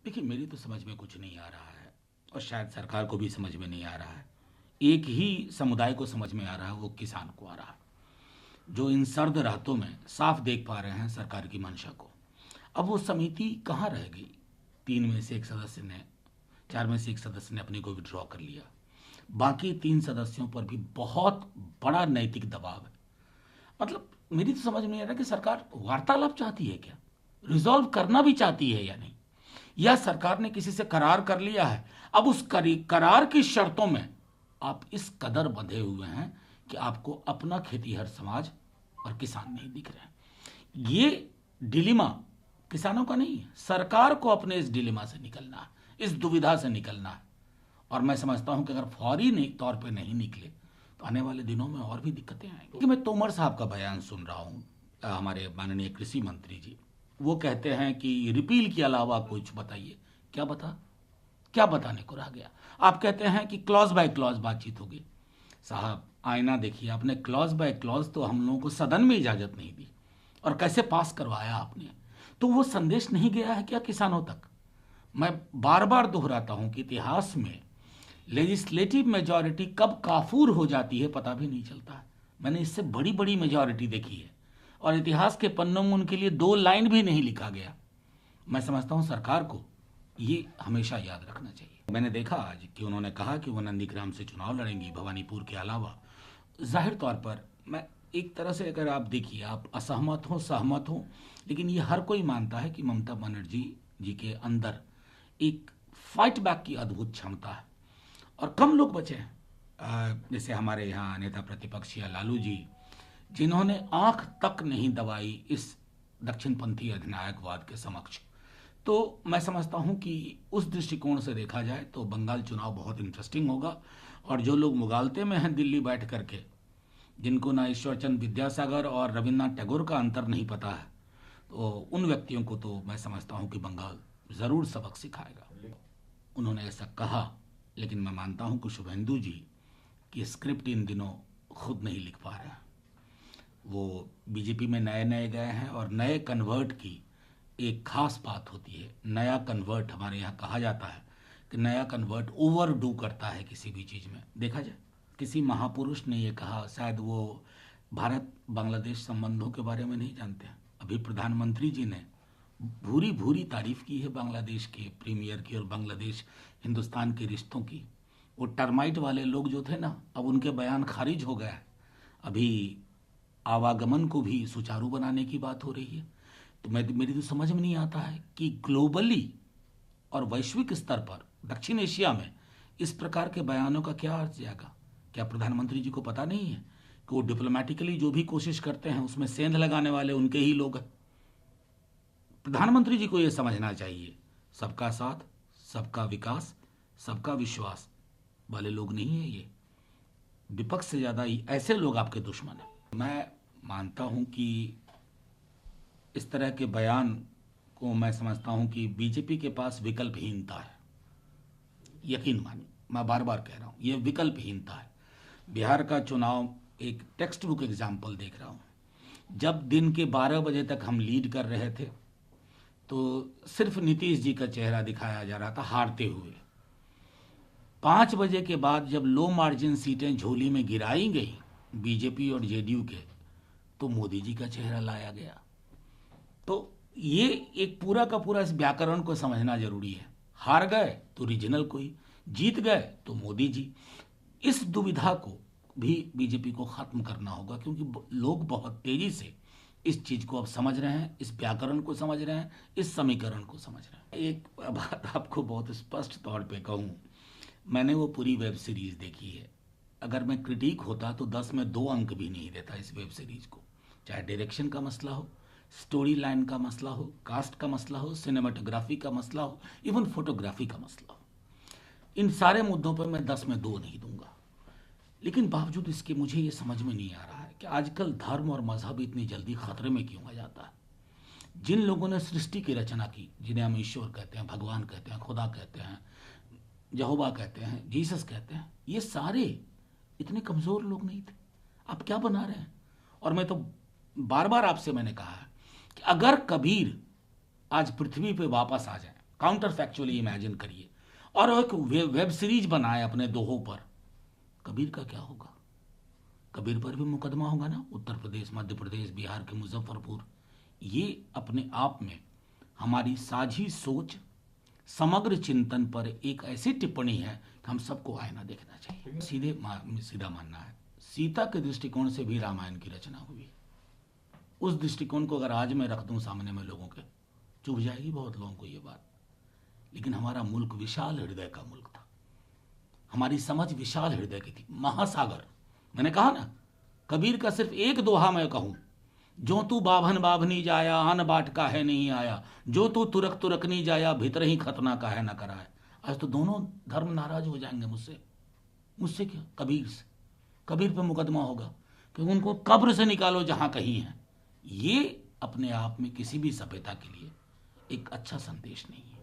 देखिए, मेरी तो समझ में कुछ नहीं आ रहा है और शायद सरकार को भी समझ में नहीं आ रहा है। एक ही समुदाय को समझ में आ रहा है, वो किसान को आ रहा है, जो इन सर्द रातों में साफ देख पा रहे हैं सरकार की मंशा को। अब वो समिति कहाँ रह गई? 3 में से एक सदस्य ने 4 में से एक सदस्य ने अपने को विड्रॉ कर लिया। बाकी 3 सदस्यों पर भी बहुत बड़ा नैतिक दबाव है। मतलब मेरी तो समझ में नहीं आ रहा कि सरकार वार्तालाप चाहती है क्या, रिजॉल्व करना भी चाहती है या नहीं, या सरकार ने किसी से करार कर लिया है। अब उस करार की शर्तों में आप इस कदर बंधे हुए हैं कि आपको अपना खेतीहर समाज और किसान नहीं दिख रहे हैं। ये डिलीमा किसानों का नहीं है, सरकार को अपने इस डिलीमा से निकलना है, इस दुविधा से निकलना है। और मैं समझता हूं कि अगर फौरी तौर पे नहीं निकले तो आने वाले दिनों में और भी दिक्कतें आएंगी। कि मैं तोमर साहब का बयान सुन रहा हूं, हमारे माननीय कृषि मंत्री जी, वो कहते हैं कि रिपील के अलावा कुछ बताइए। क्या क्या बताने को रह गया? आप कहते हैं कि क्लॉज बाय क्लॉज बातचीत होगी। साहब, आईना देखिए, आपने क्लॉज बाय क्लॉज तो हम लोगों को सदन में इजाजत नहीं दी, और कैसे पास करवाया आपने? तो वो संदेश नहीं गया है क्या किसानों तक? मैं बार बार दोहराता हूं कि इतिहास में लेजिस्लेटिव मेजॉरिटी कब काफूर हो जाती है पता भी नहीं चलता है। मैंने इससे बड़ी बड़ी मेजॉरिटी देखी है और इतिहास के पन्नों में उनके लिए 2 लाइन भी नहीं लिखा गया। मैं समझता हूं सरकार को ये हमेशा याद रखना चाहिए। मैंने देखा आज कि उन्होंने कहा कि वो नंदीग्राम से चुनाव लड़ेंगी भवानीपुर के अलावा। जाहिर तौर पर मैं एक तरह से, अगर आप देखिए, आप असहमत हो सहमत हो, लेकिन ये हर कोई मानता है कि ममता बनर्जी जी के अंदर एक फाइट बैक की अद्भुत क्षमता है और कम लोग बचे हैं। जैसे हमारे यहाँ नेता प्रतिपक्ष या लालू जी, जिन्होंने आंख तक नहीं दबाई इस दक्षिणपंथी अधिनायकवाद के समक्ष। तो मैं समझता हूं कि उस दृष्टिकोण से देखा जाए तो बंगाल चुनाव बहुत इंटरेस्टिंग होगा। और जो लोग मुगालते में हैं दिल्ली बैठ करके, जिनको ना ईश्वरचंद विद्यासागर और रविन्द्रनाथ टैगोर का अंतर नहीं पता है, तो उन व्यक्तियों को तो मैं समझता हूं कि बंगाल ज़रूर सबक सिखाएगा। उन्होंने ऐसा कहा, लेकिन मैं मानता हूं कि शुभेंदु जी की स्क्रिप्ट इन दिनों खुद नहीं लिख पा रहे हैं। वो बीजेपी में नए नए गए हैं और नए कन्वर्ट की एक खास बात होती है। नया कन्वर्ट, हमारे यहाँ कहा जाता है कि नया कन्वर्ट ओवर डू करता है किसी भी चीज़ में। देखा जाए, किसी महापुरुष ने ये कहा, शायद वो भारत बांग्लादेश संबंधों के बारे में नहीं जानते हैं। अभी प्रधानमंत्री जी ने भूरी भूरी तारीफ की है बांग्लादेश के प्रीमियर की और बांग्लादेश हिंदुस्तान के रिश्तों की। वो टर्माइट वाले लोग जो थे ना, अब उनके बयान खारिज हो गया है। अभी आवागमन को भी सुचारू बनाने की बात हो रही है। तो मेरी तो समझ में नहीं आता है कि ग्लोबली और वैश्विक स्तर पर दक्षिण एशिया में इस प्रकार के बयानों का क्या अर्थ जाएगा। क्या प्रधानमंत्री जी को पता नहीं है कि वो डिप्लोमेटिकली जो भी कोशिश करते हैं उसमें सेंध लगाने वाले उनके ही लोग हैं? प्रधानमंत्री जी को ये समझना चाहिए, सबका साथ, सबका विकास, सबका विश्वास वाले लोग नहीं है ये। विपक्ष से ज़्यादा ही ऐसे लोग आपके दुश्मन हैं। मैं मानता हूं कि इस तरह के बयान को मैं समझता हूं कि बीजेपी के पास विकल्पहीनता है। यकीन मानिए, मैं बार बार कह रहा हूं, यह विकल्पहीनता है। बिहार का चुनाव एक टेक्स्ट बुक एग्जाम्पल देख रहा हूं। जब दिन के 12 बजे तक हम लीड कर रहे थे तो सिर्फ नीतीश जी का चेहरा दिखाया जा रहा था हारते हुए। 5 बजे के बाद जब लो मार्जिन सीटें झोली में गिराई गई बीजेपी और जेडीयू के, तो मोदी जी का चेहरा लाया गया। तो ये एक पूरा का पूरा इस व्याकरण को समझना जरूरी है। हार गए तो रीजनल कोई, जीत गए तो मोदी जी। इस दुविधा को भी बीजेपी को खत्म करना होगा, क्योंकि लोग बहुत तेजी से इस चीज को अब समझ रहे हैं, इस व्याकरण को समझ रहे हैं, इस समीकरण को समझ रहे हैं। एक बात आपको बहुत स्पष्ट तौर पे कहूं, मैंने वो पूरी वेब सीरीज देखी है। अगर मैं क्रिटिक होता तो 10 में 2 अंक भी नहीं देता इस वेब सीरीज को। चाहे डायरेक्शन का मसला हो, स्टोरी लाइन का मसला हो, कास्ट का मसला हो, सिनेमाटोग्राफी का मसला हो, इवन फोटोग्राफी का मसला हो, इन सारे मुद्दों पर मैं 10 में 2 नहीं दूंगा। लेकिन बावजूद इसके मुझे ये समझ में नहीं आ रहा है कि आजकल धर्म और मजहब इतनी जल्दी खतरे में क्यों आ जाता है। जिन लोगों ने सृष्टि की रचना की, जिन्हें हम ईश्वर कहते हैं, भगवान कहते हैं, खुदा कहते हैं, यहोवा कहते हैं, जीसस कहते हैं, ये सारे इतने कमजोर लोग नहीं थे। आप क्या बना रहे हैं? और मैं तो बार बार आपसे मैंने कहा है कि अगर कबीर आज पृथ्वी पे वापस आ जाए, काउंटर फैक्चुअली इमेजिन करिए और एक वेब सीरीज बनाए अपने दोहों पर। कबीर का क्या होगा? कबीर पर भी मुकदमा होगा ना, उत्तर प्रदेश, मध्य प्रदेश, बिहार के मुजफ्फरपुर। ये अपने आप में हमारी साझी सोच, समग्र चिंतन पर एक ऐसी टिप्पणी है कि हम सबको आईना देखना चाहिए। सीधा मानना है, सीता के दृष्टिकोण से भी रामायण की रचना हुई। उस दृष्टिकोण को अगर आज मैं रख दूं सामने में लोगों के, चुभ जाएगी बहुत लोगों को ये बात। लेकिन हमारा मुल्क विशाल हृदय का मुल्क था, हमारी समझ विशाल हृदय की थी, महासागर। मैंने कहा ना, कबीर का सिर्फ एक दोहा मैं कहूं, जो तू बाभन बाभनी जाया, आन बाट का है नहीं आया, जो तू तुरक तुरकनी जाया, भीतर ही खतना का है न कराए। आज तो दोनों धर्म नाराज हो जाएंगे मुझसे क्या, कबीर से। कबीर पे मुकदमा होगा कि उनको कब्र से निकालो जहां कहीं है। ये अपने आप में किसी भी सभ्यता के लिए एक अच्छा संदेश नहीं है।